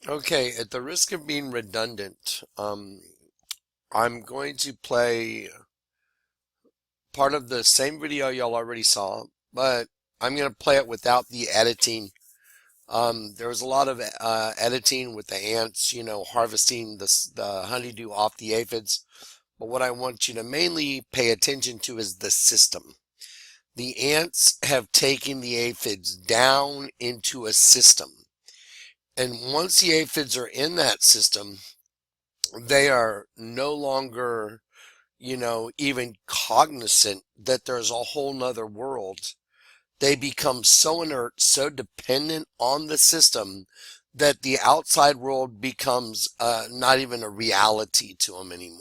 Okay, at the risk of being redundant, I'm going to play part of the same video y'all already saw, but I'm going to play it without the editing. There was a lot of editing with the ants, harvesting the honeydew off the aphids. But what I want you to mainly pay attention to is the system. The ants have taken the aphids down into a system. And once the aphids are in that system, they are no longer, even cognizant that there's a whole nother world. They become so inert, so dependent on the system that the outside world becomes not even a reality to them anymore.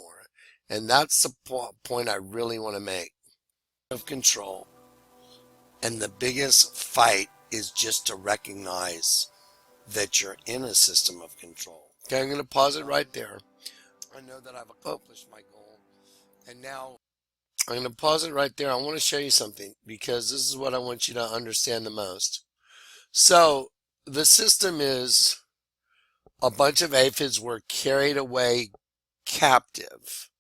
And that's the point I really want to make. Of control. And the biggest fight is just to recognize that you're in a system of control. Okay, I'm going to pause it right there. I know that I've accomplished my goal. And now I'm going to pause it right there. I want to show you something because this is what I want you to understand the most. So the system is a bunch of aphids were carried away captive.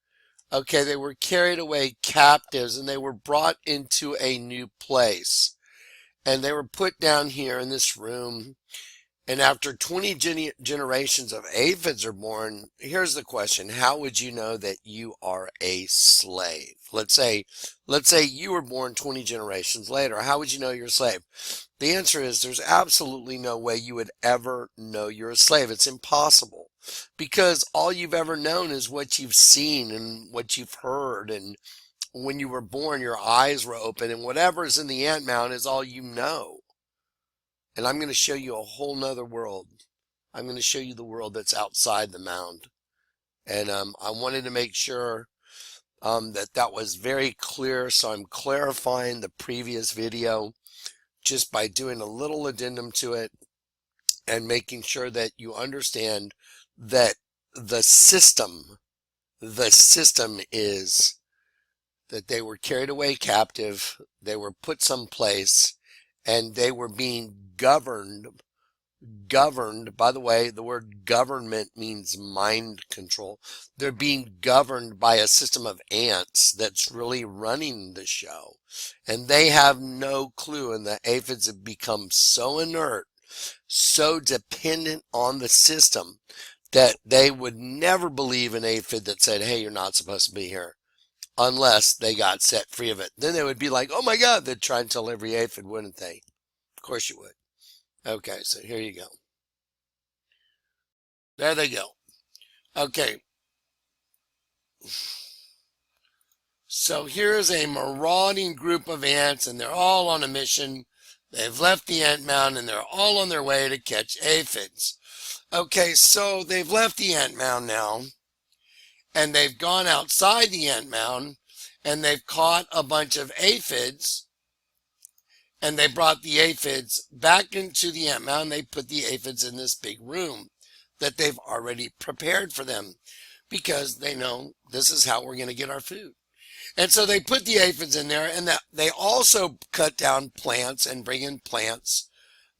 Okay, they were carried away captives and they were brought into a new place. And they were put down here in this room. And after 20 generations of aphids are born, here's the question. How would you know that you are a slave? Let's say you were born 20 generations later. How would you know you're a slave? The answer is there's absolutely no way you would ever know you're a slave. It's impossible because all you've ever known is what you've seen and what you've heard. And when you were born, your eyes were open and whatever's in the ant mound is all you know. And I'm going to show you a whole nother world. I'm going to show you the world that's outside the mound. And I wanted to make sure that was very clear. So I'm clarifying the previous video just by doing a little addendum to it and making sure that you understand that the system is that they were carried away captive. They were put someplace and they were being governed. By the way, the word government means mind control. They're being governed by a system of ants that's really running the show. And they have no clue. And the aphids have become so inert, so dependent on the system that they would never believe an aphid that said, hey, you're not supposed to be here, unless they got set free of it. Then they would be like, oh my God, they'd try and tell every aphid, wouldn't they? Of course you would. Okay, so here you go. There they go. Okay. So here's a marauding group of ants, and they're all on a mission. They've left the ant mound, and they're all on their way to catch aphids. Okay, so they've left the ant mound now, and they've gone outside the ant mound, and they've caught a bunch of aphids, and they brought the aphids back into the ant mound. They put the aphids in this big room that they've already prepared for them because they know this is how we're going to get our food. And so they put the aphids in there, and they also cut down plants and bring in plants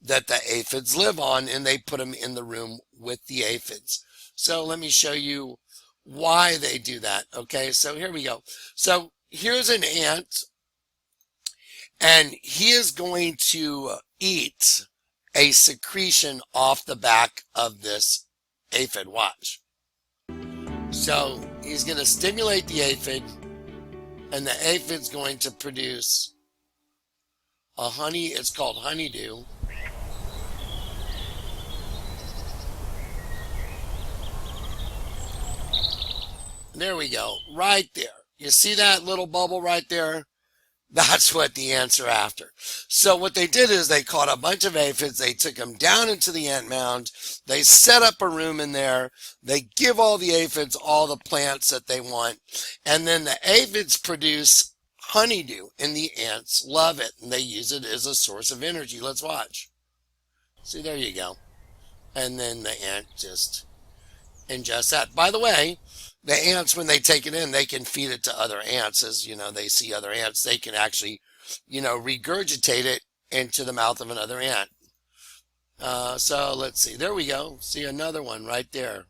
that the aphids live on, and they put them in the room with the aphids. So let me show you why they do that. Okay, so here we go. So here's an ant, and he is going to eat a secretion off the back of this aphid. Watch. So he's going to stimulate the aphid, and the aphid's going to produce a honey. It's called honeydew. There we go, right there. You see that little bubble right there? That's what the ants are after. So what they did is they caught a bunch of aphids. They took them down into the ant mound. They set up a room in there. They give all the aphids all the plants that they want. And then the aphids produce honeydew, and the ants love it. And they use it as a source of energy. Let's watch. See, there you go. And then the ant just ingests that. By the way, the ants, when they take it in, they can feed it to other ants. As they see other ants, they can actually, regurgitate it into the mouth of another ant. So let's see. There we go. See another one right there.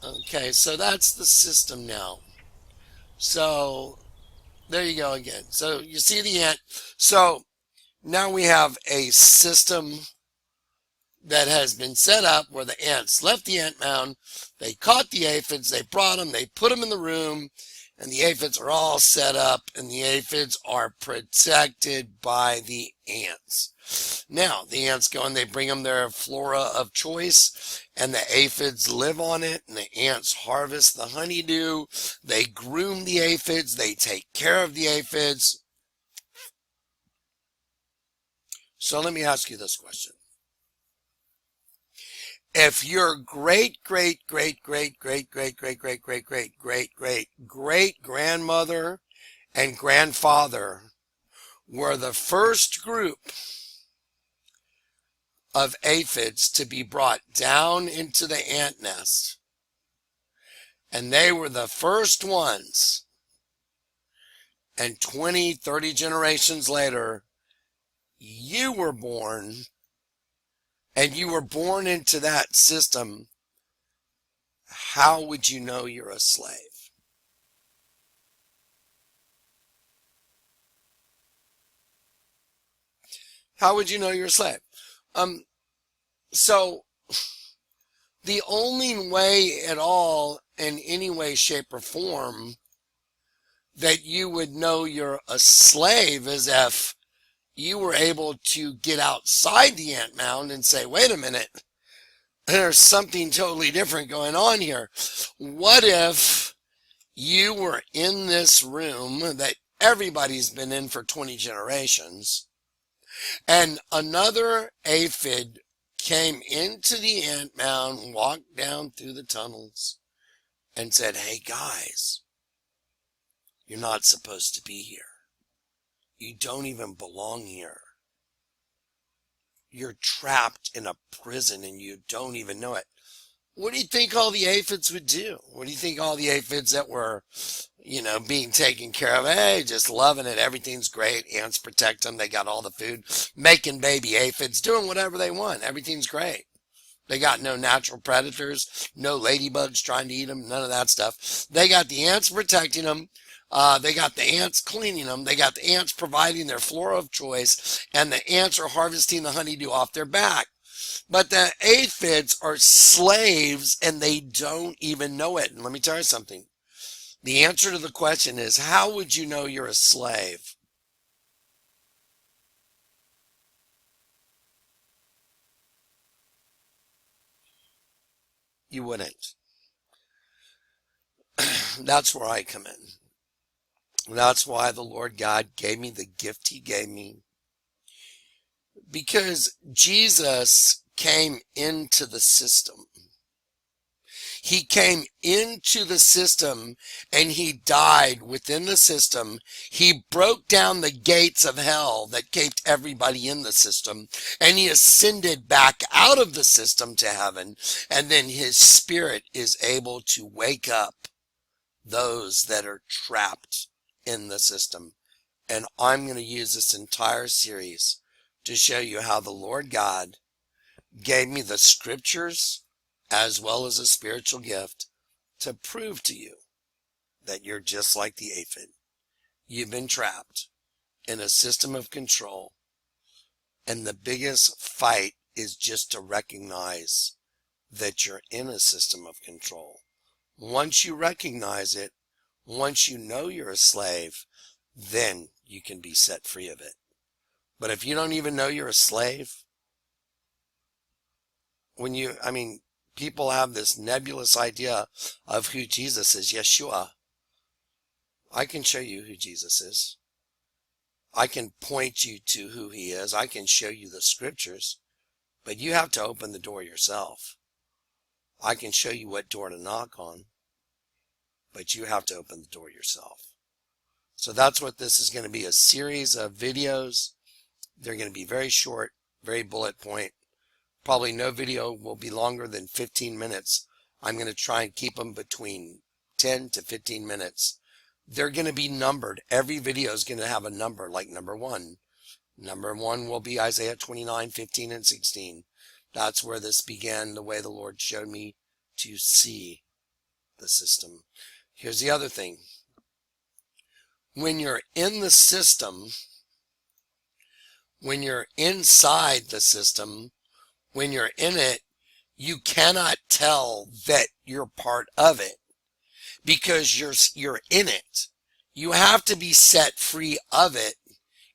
Okay, so that's the system now. So there you go again. So you see the ant. So now we have a system that has been set up where the ants left the ant mound. They caught the aphids. They brought them. They put them in the room. And the aphids are all set up. And the aphids are protected by the ants. Now, the ants go and they bring them their flora of choice. And the aphids live on it. And the ants harvest the honeydew. They groom the aphids. They take care of the aphids. So let me ask you this question. If your great grandmother and grandfather were the first group of aphids to be brought down into the ant nest, and they were the first ones, and 20, 30 generations later, you were born, and you were born into that system, how would you know you're a slave? How would you know you're a slave? So the only way at all, in any way, shape, or form, that you would know you're a slave is if you were able to get outside the ant mound and say, wait a minute, there's something totally different going on here. What if you were in this room that everybody's been in for 20 generations, and another aphid came into the ant mound, walked down through the tunnels, and said, hey guys, you're not supposed to be here. You don't even belong here. You're trapped in a prison and you don't even know it. What do you think all the aphids would do? What do you think all the aphids that were, being taken care of? Hey, just loving it. Everything's great. Ants protect them. They got all the food. Making baby aphids. Doing whatever they want. Everything's great. They got no natural predators. No ladybugs trying to eat them. None of that stuff. They got the ants protecting them. They got the ants cleaning them. They got the ants providing their flora of choice. And the ants are harvesting the honeydew off their back. But the aphids are slaves and they don't even know it. And let me tell you something. The answer to the question is, how would you know you're a slave? You wouldn't. That's where I come in. That's why the Lord God gave me the gift he gave me. Because Jesus came into the system. He came into the system and he died within the system. He broke down the gates of hell that kept everybody in the system, and he ascended back out of the system to heaven. And then his spirit is able to wake up those that are trapped in the system. And I'm going to use this entire series to show you how the Lord God gave me the scriptures as well as a spiritual gift to prove to you that you're just like the aphid. You've been trapped in a system of control, and the biggest fight is just to recognize that you're in a system of control. Once you recognize it, once you know you're a slave, then you can be set free of it. But if you don't even know you're a slave, people have this nebulous idea of who Jesus is. Yeshua. I can show you who Jesus is. I can point you to who he is. I can show you the scriptures, but you have to open the door yourself. I can show you what door to knock on, but you have to open the door yourself. So that's what this is going to be, a series of videos. They're going to be very short, very bullet point. Probably no video will be longer than 15 minutes. I'm going to try and keep them between 10 to 15 minutes. They're going to be numbered. Every video is going to have a number, like number 1, Number 1 will be Isaiah 29, 15, and 16. That's where this began, the way the Lord showed me to see the system. Here's the other thing. When you're in the system, when you're inside the system, when you're in it, you cannot tell that you're part of it because you're in it. You have to be set free of it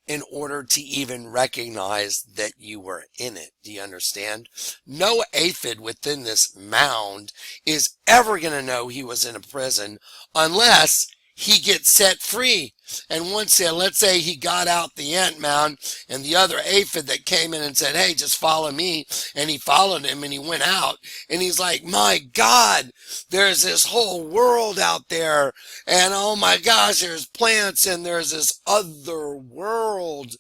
in order to even recognize that you were in it. Do you understand? No aphid within this mound is ever going to know he was in a prison unless he gets set free. And once, let's say he got out the ant mound and the other aphid that came in and said, hey, just follow me. And he followed him and he went out. And he's like, my God, there's this whole world out there. And oh my gosh, there's plants and there's this other world.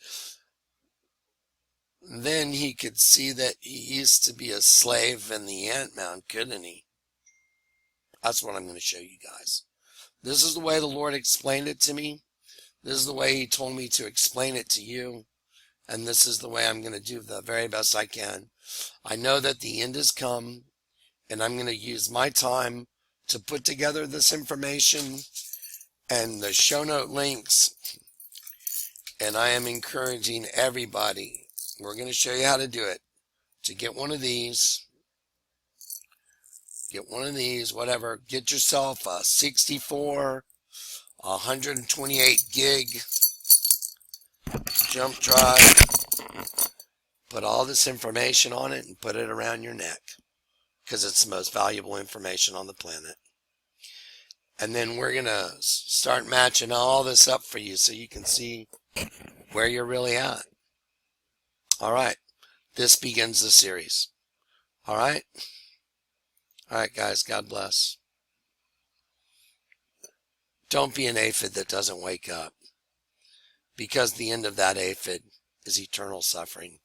Then he could see that he used to be a slave in the ant mound, couldn't he? That's what I'm going to show you guys. This is the way the Lord explained it to me. This is the way he told me to explain it to you. And this is the way I'm going to do the very best I can. I know that the end has come, and I'm going to use my time to put together this information and the show note links. And I am encouraging everybody. We're going to show you how to do it. To get one of these. Get one of these, whatever. Get yourself a 64, 128 gig jump drive. Put all this information on it and put it around your neck because it's the most valuable information on the planet. And then we're going to start matching all this up for you so you can see where you're really at. All right. This begins the series. All right. All right, guys. God bless. Don't be an aphid that doesn't wake up, because the end of that aphid is eternal suffering.